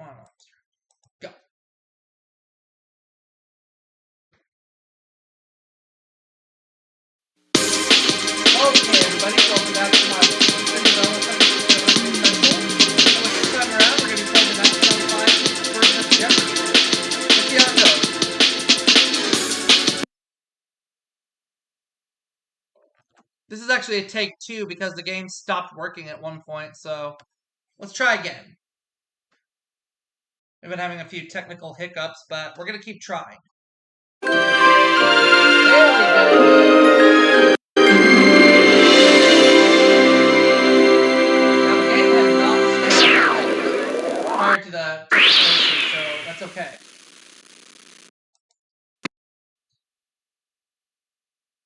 Come on. Go. Okay, everybody, welcome back to my Cinderella special. So this time around, we're going to be playing the 1995 version of Jeopardy. Let's see how it goes. This is actually a take 2 because the game stopped working at one point, so let's try again. We've been having a few technical hiccups, but we're going to keep trying. There we go. Now the game has not stopped prior to the technical issue, so that's okay.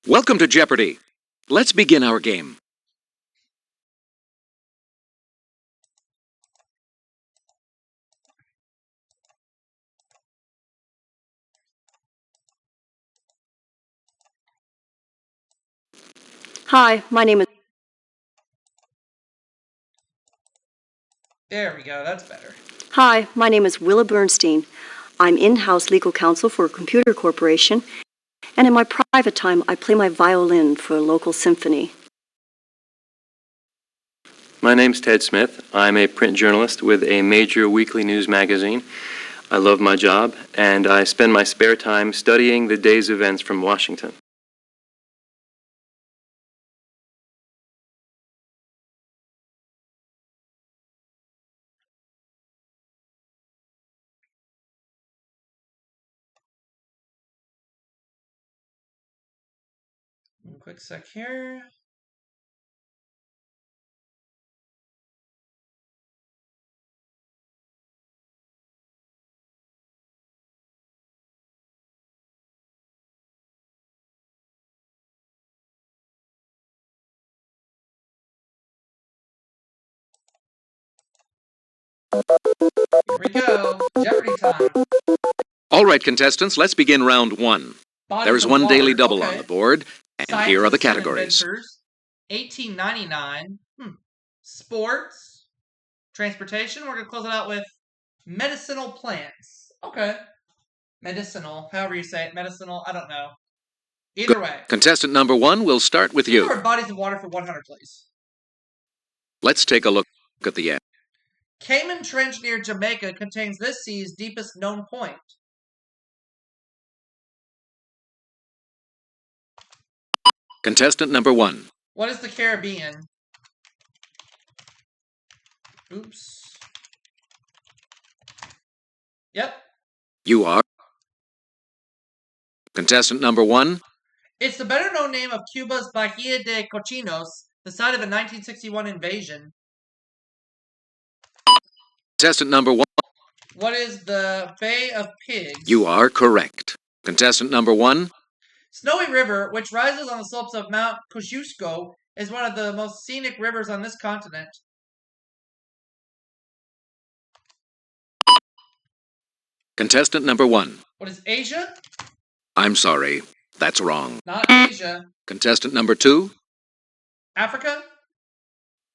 Welcome to Jeopardy! Let's begin our game. Hi, my name is... There we go, that's better. Hi, my name is Willa Bernstein. I'm in-house legal counsel for a computer corporation, and in my private time, I play my violin for a local symphony. My name's Ted Smith. I'm a print journalist with a major weekly news magazine. I love my job, and I spend my spare time studying the day's events from Washington. One quick sec here. Here we go. Jeopardy time. All right, contestants, let's begin round 1. Bodies There's of one water. daily double Okay. on the board, and here are the Scientists and categories. inventors, 1899. Sports. Transportation. We're going to close it out with medicinal plants. Okay. Medicinal. However you say it. Medicinal. I don't know. Either way. Contestant number 1, we'll start with you. Bodies of water for 100, please. Let's take a look at the end. Cayman Trench near Jamaica contains this sea's deepest known point. Contestant number 1. What is the Caribbean? Oops. Yep. You are. Contestant number 1. It's the better known name of Cuba's Bahia de Cochinos, the site of a 1961 invasion. Contestant number 1. What is the Bay of Pigs? You are correct. Contestant number 1. Snowy River, which rises on the slopes of Mount Kosciuszko, is one of the most scenic rivers on this continent. Contestant number 1. What is Asia? I'm sorry, that's wrong. Not Asia. Contestant number 2. Africa?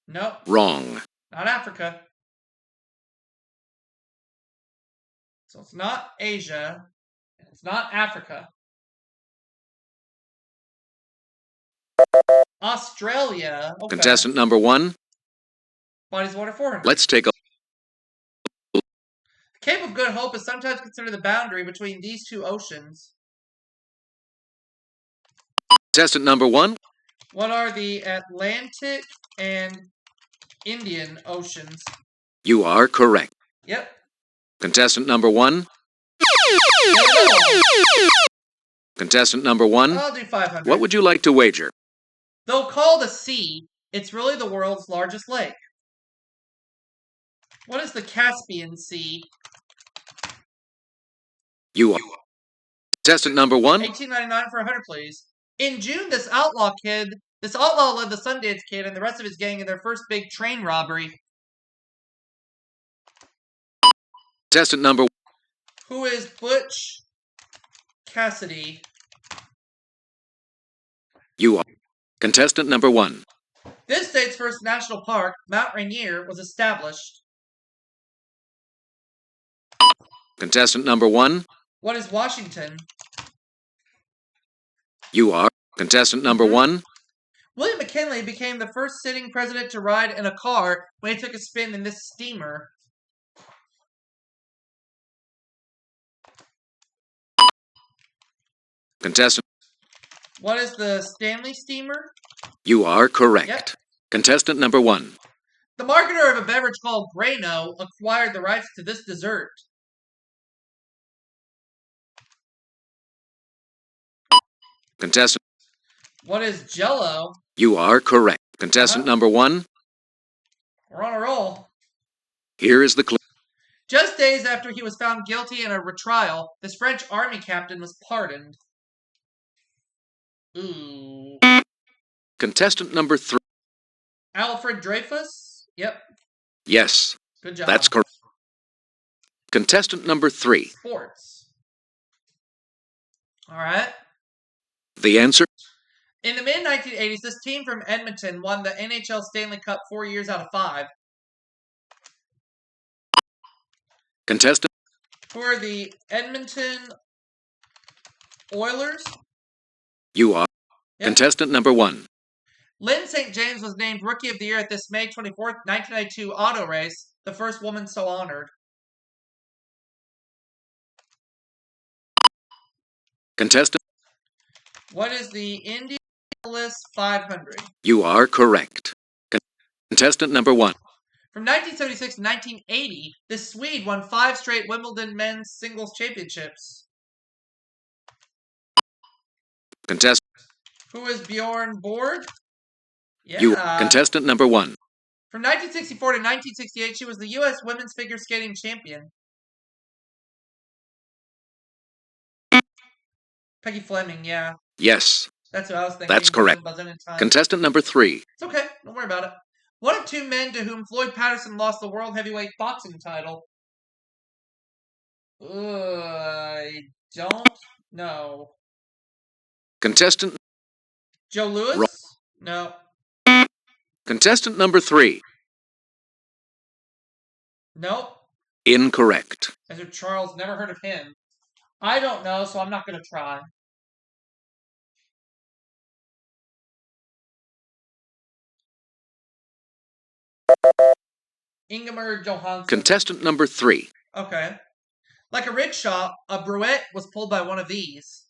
Nope. Wrong. Not Africa. So it's not Asia. It's not Africa. Australia. Okay. Contestant number 1. Bodies of water 400. Let's take a... The Cape of Good Hope is sometimes considered the boundary between these two oceans. Contestant number 1. What are the Atlantic and Indian Oceans? You are correct. Yep. Contestant number 1. Contestant number 1. I'll do 500. What would you like to wager? Though called a sea, it's really the world's largest lake. What is the Caspian Sea? You are. Contestant number 1. 1899 for 100, please. In June, this outlaw led the Sundance Kid and the rest of his gang in their first big train robbery. Contestant number 1. Who is Butch Cassidy? You are. Contestant number 1. This state's first national park, Mount Rainier, was established. Contestant number 1, What is Washington? you are. Contestant number 1, William McKinley became the first sitting president to ride in a car when he took a spin in this steamer. contestant, What is the Stanley steamer? you are correct. Yep. Contestant number 1, The marketer of a beverage called Grano acquired the rights to this dessert. contestant, What is Jell-O? you are correct. Contestant number 1, We're on a roll. here is the clue. Just days after he was found guilty in a retrial, this French army captain was pardoned. Ooh. Contestant number 3, Alfred Dreyfus? Yep. yes, Good job. that's correct. Contestant number 3, Sports. All right. the answer, In the mid-1980s, this team from Edmonton won the NHL Stanley Cup 4 years out of 5. contestant, Who are the Edmonton Oilers? you are. Yep. Contestant number 1, Lynn St. James was named Rookie of the Year at this May 24th, 1992 auto race, the first woman so honored. contestant, What is the Indianapolis 500? you are correct. Contestant number 1, From 1976 to 1980, this Swede won 5 straight Wimbledon men's singles championships. contestant, Who is Bjorn Borg? Yeah. you, contestant number 1, From 1964 to 1968, she was the U.S. women's figure skating champion. Peggy Fleming, yeah. yes, That's who I was thinking. that's correct. Buzzing in time. Contestant number 3, It's okay. Don't worry about it. One of 2 men to whom Floyd Patterson lost the world heavyweight boxing title. I don't know. contestant, Joe Louis? Wrong. No. contestant number 3, Nope. incorrect. Ezra Charles, never heard of him. I don't know, so I'm not going to try. Ingemar Johansson. Contestant number 3, Okay. Like a rickshaw, a brouette was pulled by one of these.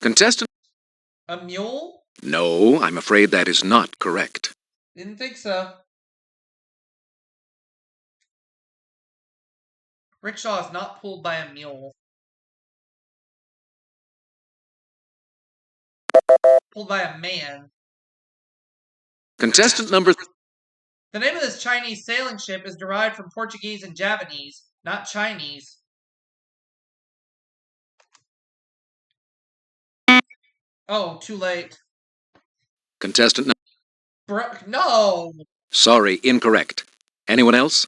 contestant, A mule? no, I'm afraid that is not correct. Didn't think so. Rickshaw is not pulled by a mule. Pulled by a man. Contestant number The name of this Chinese sailing ship is derived from Portuguese and Javanese, not Chinese. Oh, too late. contestant No! sorry, incorrect. Anyone else?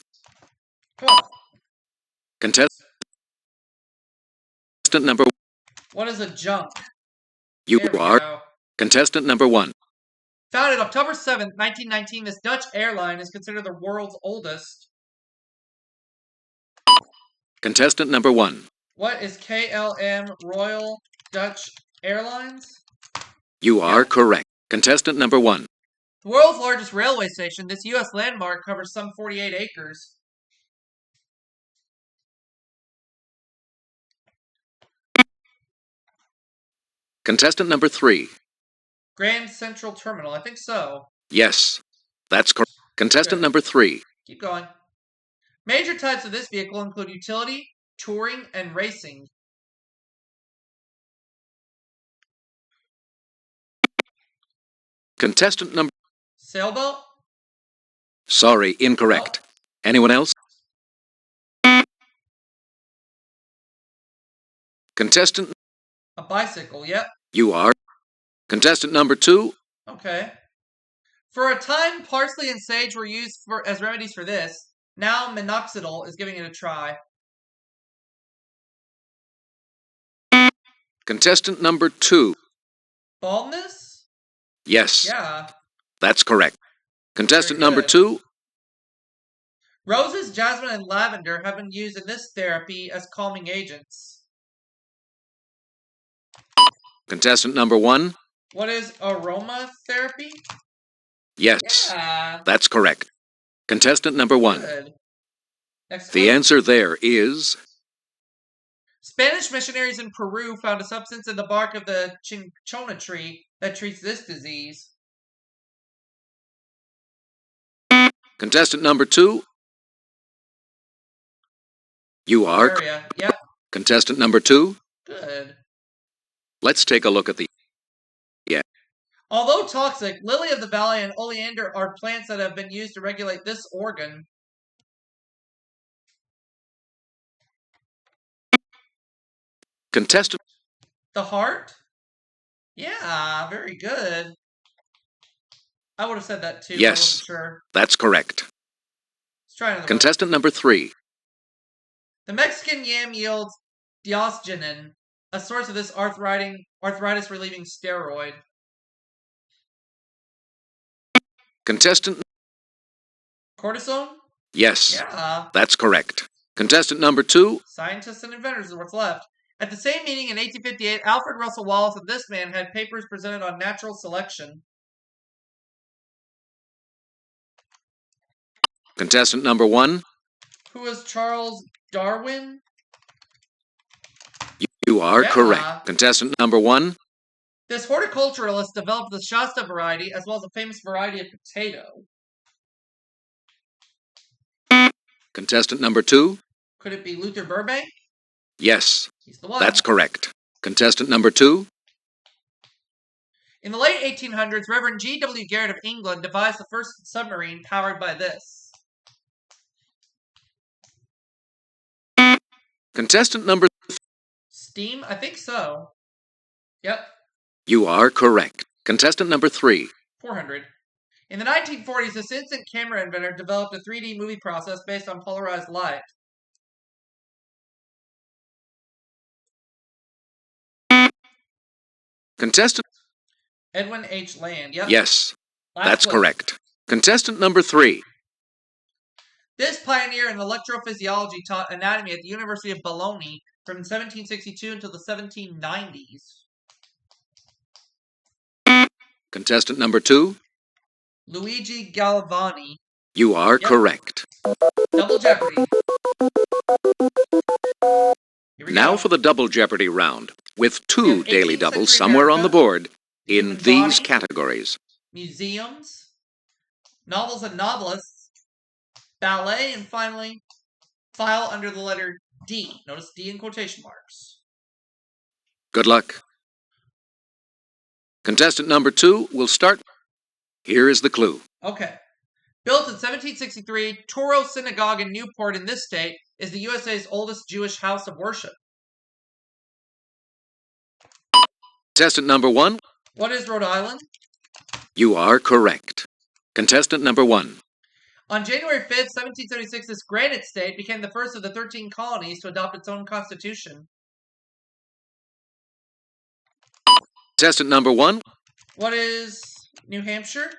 Come on. Contestant number What is a junk? you There we are. go. Contestant number 1, Founded October 7th, 1919, this Dutch airline is considered the world's oldest. contestant number 1, What is KLM Royal Dutch Airlines? you are correct. Contestant number 1, The world's largest railway station, this U.S. landmark covers some 48 acres. contestant number 3, Grand Central Terminal, I think so. yes, that's correct. Contestant Good. number 3, Keep going. Major types of this vehicle include utility, touring, and racing. contestant number Sailboat? sorry, incorrect. Anyone else? Contestant A bicycle, yep. you are. Contestant number 2, Okay. For a time, parsley and sage were used as remedies for this. Now, minoxidil is giving it a try. contestant number 2, Baldness? yes, Yeah. that's correct. Contestant Very number good. 2, Roses, jasmine, and lavender have been used in this therapy as calming agents. Contestant number 1? What is aromatherapy? Yes, Yeah. that's correct. Contestant number 1. Good. Next The clue. answer there is Spanish missionaries in Peru found a substance in the bark of the cinchona tree that treats this disease. contestant number 2. You are Area. Yep. contestant number 2. Good. Let's take a look at the Although toxic, lily of the valley and oleander are plants that have been used to regulate this organ. contestant. The heart? Yeah, very good. I would have said that too, but I Yes, wasn't sure. that's correct. Let's try another one. Contestant number 3. The Mexican yam yields diosgenin, a source of this arthritis relieving steroid. Contestant. Cortisone? Yes, Yeah. that's correct. Contestant number 2. Scientists and inventors are what's left. At the same meeting in 1858, Alfred Russel Wallace and this man had papers presented on natural selection. Contestant number 1. Who was Charles Darwin? You are Yeah. correct. Contestant number 1. This horticulturalist developed the Shasta variety as well as a famous variety of potato. Contestant number 2. Could it be Luther Burbank? Yes, He's the one. that's correct. Contestant number 2. In the late 1800s, Reverend G.W. Garrett of England devised the first submarine powered by this. Contestant number. Steam? I think so. Yep. You are correct. Contestant number 3. 400. In the 1940s, this instant camera inventor developed a 3D movie process based on polarized light. Contestant. Edwin H. Land. Yep. Yes, Last that's clue. correct. Contestant number 3. This pioneer in electrophysiology taught anatomy at the University of Bologna from 1762 until the 1790s. Contestant number 2. Luigi Galvani. You are Yep. correct. Double Jeopardy. Here we Now go. for the double Jeopardy round, with We 2 have daily 18th doubles century somewhere on the America, board in human these body, categories. museums, novels and novelists, ballet, and finally, file under the letter D. Notice D in quotation marks. Good luck. Contestant number 2 will start. Here is the clue. Okay. Built in 1763, Toro Synagogue in Newport in this state is the USA's oldest Jewish house of worship. Contestant number 1, What is Rhode Island? you are correct. Contestant number 1, On January 5th, 1776, this granite state became the first of the 13 colonies to adopt its own constitution. contestant number 1, What is New Hampshire?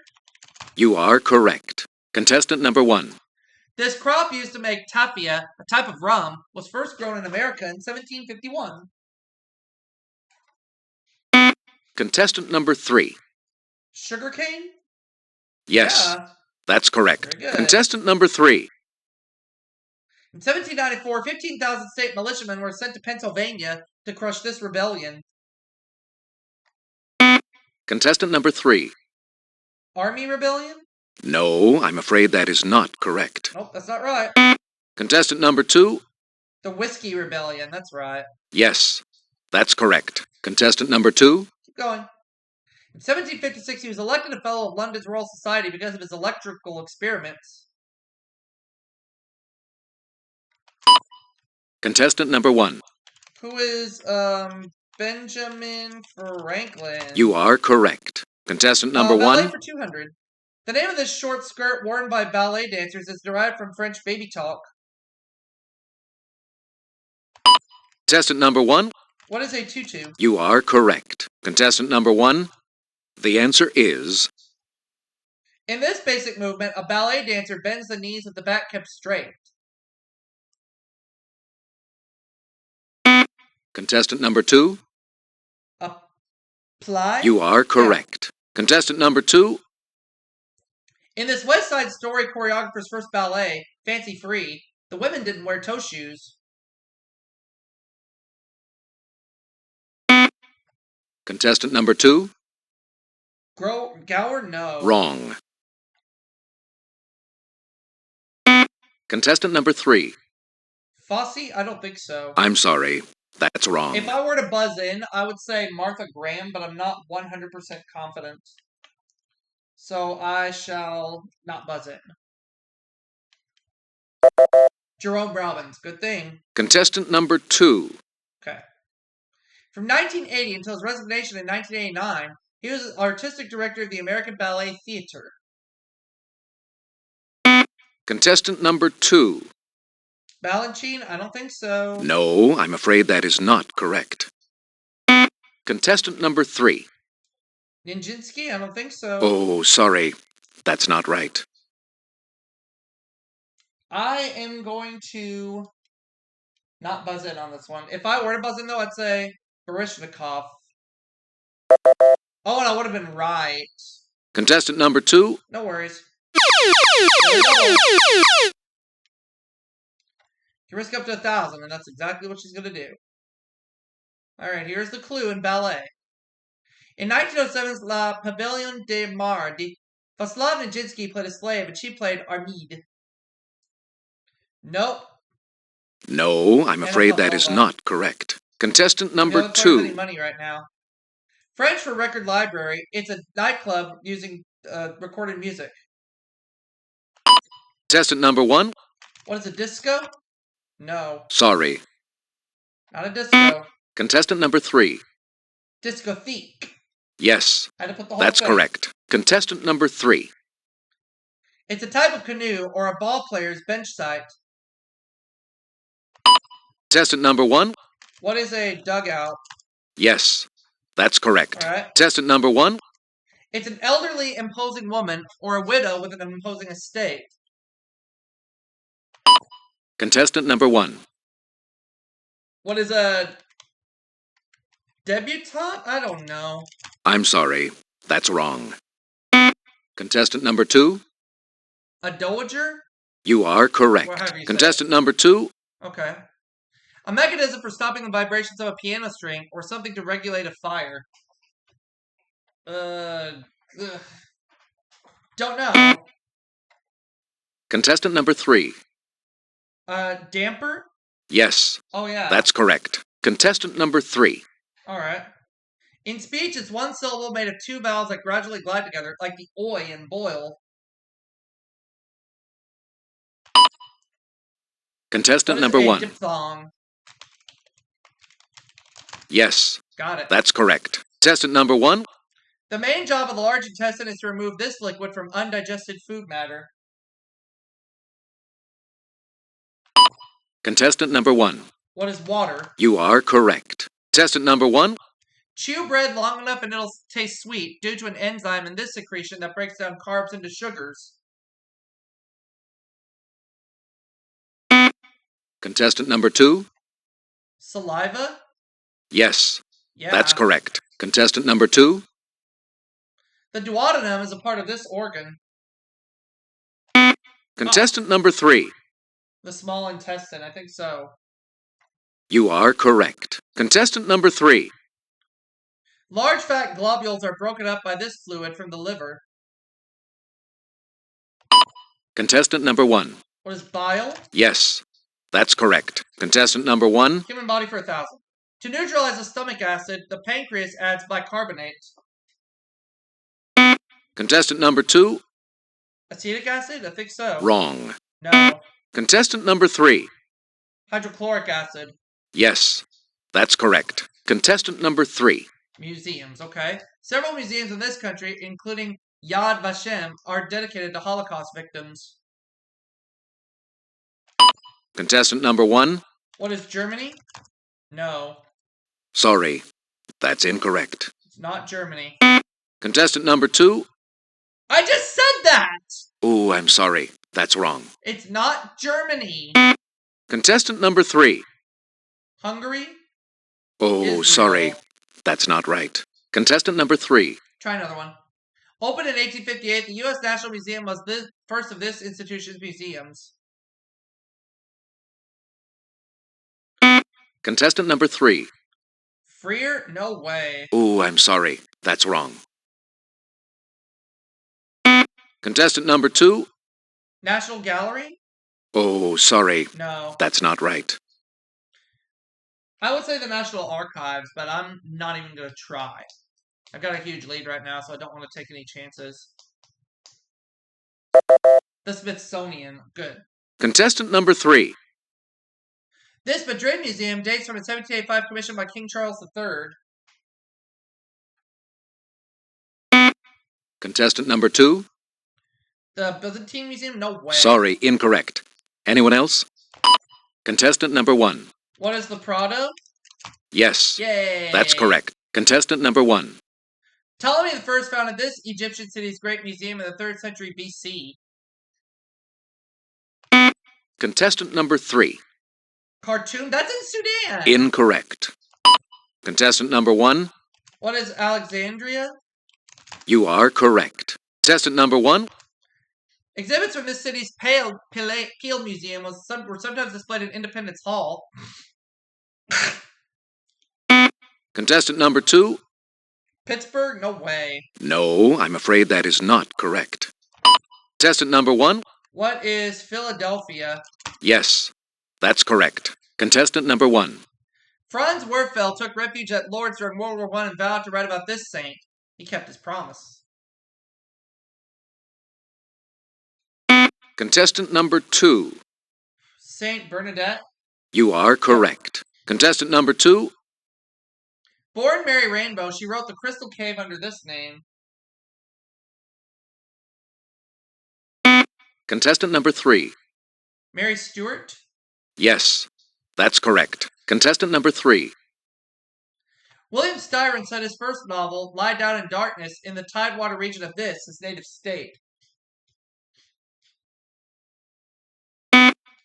you are correct. Contestant number 1, This crop used to make tapia, a type of rum, was first grown in America in 1751. contestant number 3. Sugarcane? Yes, Yeah. that's correct. Very good. Contestant number 3. In 1794, 15,000 state militiamen were sent to Pennsylvania to crush this rebellion. Contestant number 3. Army rebellion? No, I'm afraid that is not correct. Nope, that's not right. Contestant number 2. The Whiskey Rebellion, that's right. Yes, that's correct. Contestant number 2. Keep going. In 1756, he was elected a Fellow of London's Royal Society because of his electrical experiments. Contestant number 1. Who is, Benjamin Franklin? You are correct. Contestant number ballet 1. for 200. The name of this short skirt worn by ballet dancers is derived from French baby talk. Contestant number 1. What is a tutu? You are correct. Contestant number 1. The answer is In this basic movement, a ballet dancer bends the knees with the back kept straight. Contestant number 2? Apply? You are correct. Contestant number 2? In this West Side Story choreographer's first ballet, Fancy Free, the women didn't wear toe shoes. Contestant number 2? Gower? No. Wrong. Contestant number 3? Fosse? I don't think so. I'm sorry. That's wrong. If I were to buzz in, I would say Martha Graham, but I'm not 100% confident. So I shall not buzz in. Jerome Robbins. Good thing. Contestant number 2. Okay. From 1980 until his resignation in 1989, he was artistic director of the American Ballet Theater. Contestant number 2. Balanchine? I don't think so. No, I'm afraid that is not correct. Contestant number 3. Nijinsky? I don't think so. Oh, sorry. That's not right. I am going to not buzz in on this one. If I were to buzz in, though, I'd say Baryshnikov. Oh, and I would have been right. Contestant number 2. No worries. You risk up to 1,000, and that's exactly what she's going to do. Alright, here's the clue in ballet. In 1907's La Pavillon de Mardi, Vaslav Nijinsky played a slave, and she played Armide. Nope. No, I'm afraid that is not correct. Contestant number 2. Any money right now. French for Record Library. It's a nightclub using recorded music. Contestant number 1. What is a disco? No. Sorry. Not a disco. Contestant number 3. Discotheque. Yes, I had to put the whole that's thing. correct. Contestant number 3. It's a type of canoe or a ball player's bench site. Contestant number 1. What is a dugout? Yes, that's correct. All right. Contestant number 1. It's an elderly, imposing woman or a widow with an imposing estate. Contestant number 1. What is a debutante? I don't know. I'm sorry, that's wrong. Contestant number 2. A dowager? You are correct. Well, however you say Contestant number 2. Okay. A mechanism for stopping the vibrations of a piano string or something to regulate a fire. Don't know. Contestant number 3. Damper? Yes, Oh, yeah. that's correct. Contestant number 3. Alright. In speech, it's one syllable made of two vowels that gradually glide together, like the oi in boil. Contestant number 1. Diphthong? Yes, Got it. that's correct. Contestant number 1. The main job of the large intestine is to remove this liquid from undigested food matter. Contestant number 1. What is water? You are correct. Contestant number 1. Chew bread long enough and it'll taste sweet due to an enzyme in this secretion that breaks down carbs into sugars. Contestant number 2. Saliva? Yes, Yeah. that's correct. Contestant number 2. The duodenum is a part of this organ. Contestant number 3. The small intestine, I think so. You are correct. Contestant number 3. Large fat globules are broken up by this fluid from the liver. Contestant number 1. What is bile? Yes, that's correct. Contestant number 1. Human body for 1,000. To neutralize the stomach acid, the pancreas adds bicarbonate. Contestant number 2. Acetic acid? I think so. Wrong. No. Contestant number 3. Hydrochloric acid. Yes, that's correct. Contestant number 3. Museums, okay. Several museums in this country, including Yad Vashem, are dedicated to Holocaust victims. Contestant number 1. What is Germany? No, Sorry, that's incorrect. it's not Germany. Contestant number 2. I just said that. Oh, I'm sorry. That's wrong. It's not Germany. Contestant number 3. Hungary? Oh, Israel. sorry. That's not right. Contestant number 3. Try another one. Opened in 1858, the U.S. National Museum was the first of this institution's museums. Contestant number 3. Freer? No way. Oh, I'm sorry. That's wrong. Contestant number 2. National Gallery? Oh, sorry. No. That's not right. I would say the National Archives, but I'm not even going to try. I've got a huge lead right now, so I don't want to take any chances. The Smithsonian. Good. Contestant number 3. This Madrid museum dates from a 1785 commission by King Charles III. Contestant number 2. The Byzantine Museum? No way. Sorry, incorrect. Anyone else? Contestant number 1. What is the Prado? Yes. Yay. That's correct. Contestant number 1. Ptolemy I founded this Egyptian city's great museum in the 3rd century BC. Contestant number 3. Khartoum? That's in Sudan. Incorrect. Contestant number 1. What is Alexandria? You are correct. Contestant number 1. Exhibits from this city's Peel Museum were sometimes displayed in Independence Hall. Contestant number 2. Pittsburgh? No way. No, I'm afraid that is not correct. Contestant number 1. What is Philadelphia? Yes, that's correct. Contestant number 1. Franz Werfel took refuge at Lourdes during World War I and vowed to write about this saint. He kept his promise. Contestant number 2. Saint Bernadette? You are correct. Contestant number 2. Born Mary Rainbow, she wrote The Crystal Cave under this name. Contestant number 3. Mary Stuart? Yes, that's correct. Contestant number 3. William Styron set his first novel, Lie Down in Darkness, in the Tidewater region of his native state.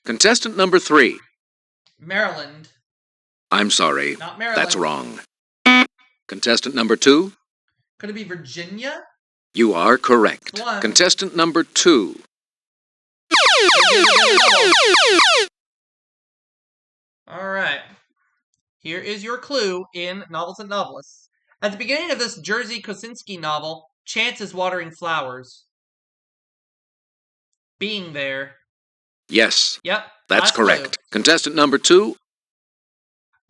Contestant number 3. Maryland. I'm sorry. Not Maryland. That's wrong. Contestant number 2. Could it be Virginia? You are correct. One. Contestant number 2. Alright. Here is your clue in Novels and Novelists. At the beginning of this Jerzy Kosinski novel, Chance is watering flowers. Being there. Yes, Yep. that's last correct. clue. Contestant number 2.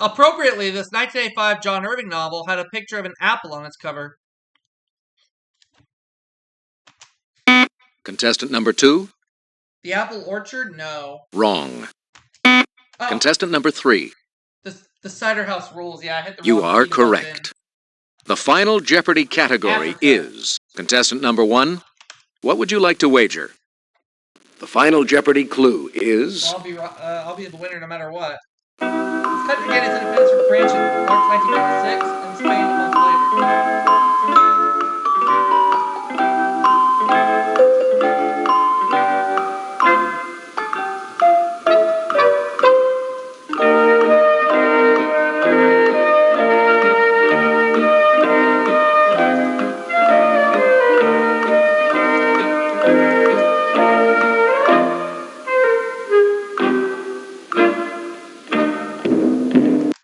Appropriately, this 1985 John Irving novel had a picture of an apple on its cover. Contestant number 2. The Apple Orchard? No. Wrong. Oh, Contestant number 3. the Cider House Rules. Yeah, I hit the You wrong are key button. correct. The final Jeopardy category Africa. is contestant number 1. What would you like to wager? The final Jeopardy clue is Well, I'll be the winner no matter what. This country gained its independence from France in March 1956 and Spain a month later.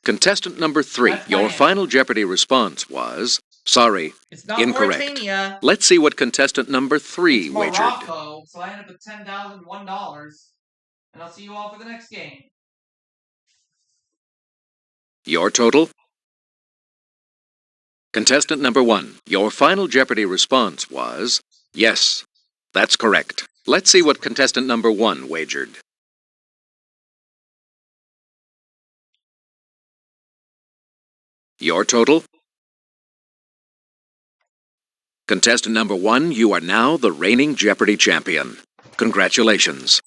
contestant number 3. That's Your France. final Jeopardy response was, sorry, It's not incorrect. Mauritania. Let's see what contestant number 3 It's wagered. Morocco. So I end up with $10,001. And I'll see you all for the next game. Your total? Contestant number 1. Your final Jeopardy response was, yes, that's correct. Let's see what contestant number 1 wagered. Your total? Contestant number 1, you are now the reigning Jeopardy champion. Congratulations.